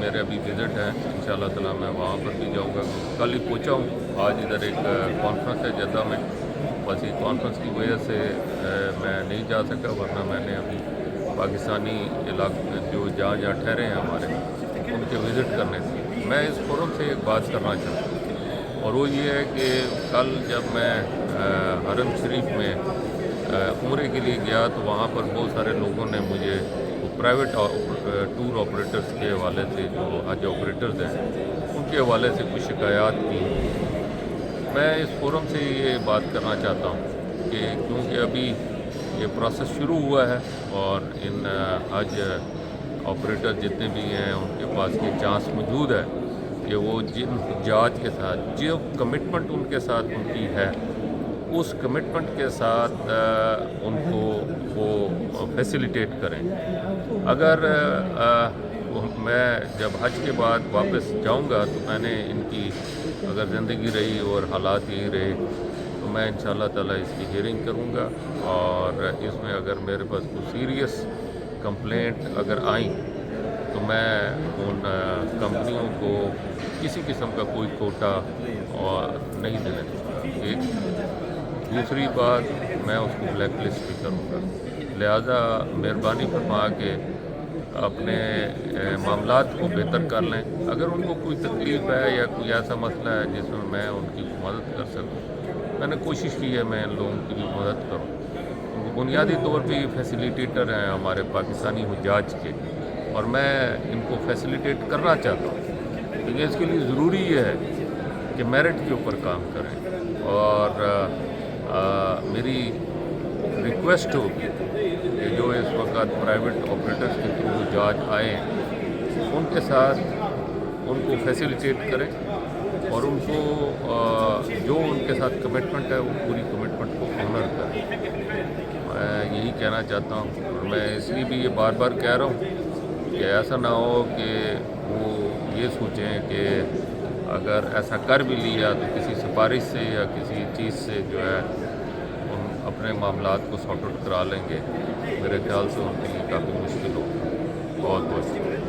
میرے ابھی وزٹ ہے، انشاءاللہ تعالیٰ میں وہاں پر بھی جاؤں گا. کل ہی پہنچا ہوں. آج ادھر ایک کانفرنس ہے جدہ میں، بس یہ کانفرنس کی وجہ سے میں نہیں جا سکا، ورنہ میں نے ابھی پاکستانی علاقے جو جہاں ٹھہرے ہیں ہمارے، ان کے وزٹ کرنے تھے. میں اس فورم سے ایک بات کرنا چاہتا ہوں، اور وہ یہ ہے کہ کل جب میں حرم شریف میں عمرے کے لیے گیا تو وہاں پر بہت سارے لوگوں نے مجھے پرائیویٹ ٹور آپریٹرز کے حوالے سے، جو حج آپریٹرز ہیں ان کے حوالے سے کچھ شکایات کی. میں اس فورم سے یہ بات کرنا چاہتا ہوں کہ کیونکہ ابھی یہ پروسیس شروع ہوا ہے اور ان حج آپریٹر جتنے بھی ہیں ان کے پاس یہ چانس موجود ہے کہ وہ جن حجاج کے ساتھ جو کمٹمنٹ ان کے ساتھ ان کی ہے، اس کمٹمنٹ کے ساتھ ان کو وہ فیسیلیٹیٹ کریں. اگر میں جب حج کے بعد واپس جاؤں گا تو میں نے ان کی اگر زندگی رہی اور حالات یہی رہے تو میں انشاءاللہ تعالیٰ اس کی ہیئرنگ کروں گا، اور اس میں اگر میرے پاس کوئی سیریس کمپلینٹ اگر آئیں تو میں ان کمپنیوں کو کسی قسم کا کوئی کوٹا اور نہیں دینے دوں. ایک دوسری بات، میں اس کو بلیک لسٹ بھی کروں گا. لہٰذا مہربانی فرما کے اپنے معاملات کو بہتر کر لیں. اگر ان کو کوئی تکلیف ہے یا کوئی ایسا مسئلہ ہے جس میں میں ان کی مدد کر سکوں، میں نے کوشش کی ہے میں ان لوگوں کی بھی مدد کروں. بنیادی طور پہ یہ فیسیلیٹیٹر ہیں ہمارے پاکستانی حجاج کے، اور میں ان کو فیسیلیٹیٹ کرنا چاہتا ہوں. لیکن اس کے لیے ضروری یہ ہے کہ میرٹ کے اوپر کام کریں. اور میری ریکویسٹ ہوگی کہ جو اس وقت پرائیویٹ آپریٹرز کے تھرو حجاج آئیں ان کے ساتھ ان کو فیسیلیٹیٹ کریں، اور ان کو جو ان کے ساتھ کمٹمنٹ ہے وہ پوری کمٹمنٹ کو آنر کریں. میں یہی کہنا چاہتا ہوں، اور میں اس لیے بھی یہ بار بار کہہ رہا ہوں کہ ایسا نہ ہو کہ وہ یہ سوچیں کہ اگر ایسا کر بھی لیا تو کسی سفارش سے یا کسی چیز سے جو ہے ان اپنے معاملات کو سارٹ آؤٹ کرا لیں گے. میرے خیال سے ان کے لیے کافی مشکل ہوگا. بہت بہت شکریہ.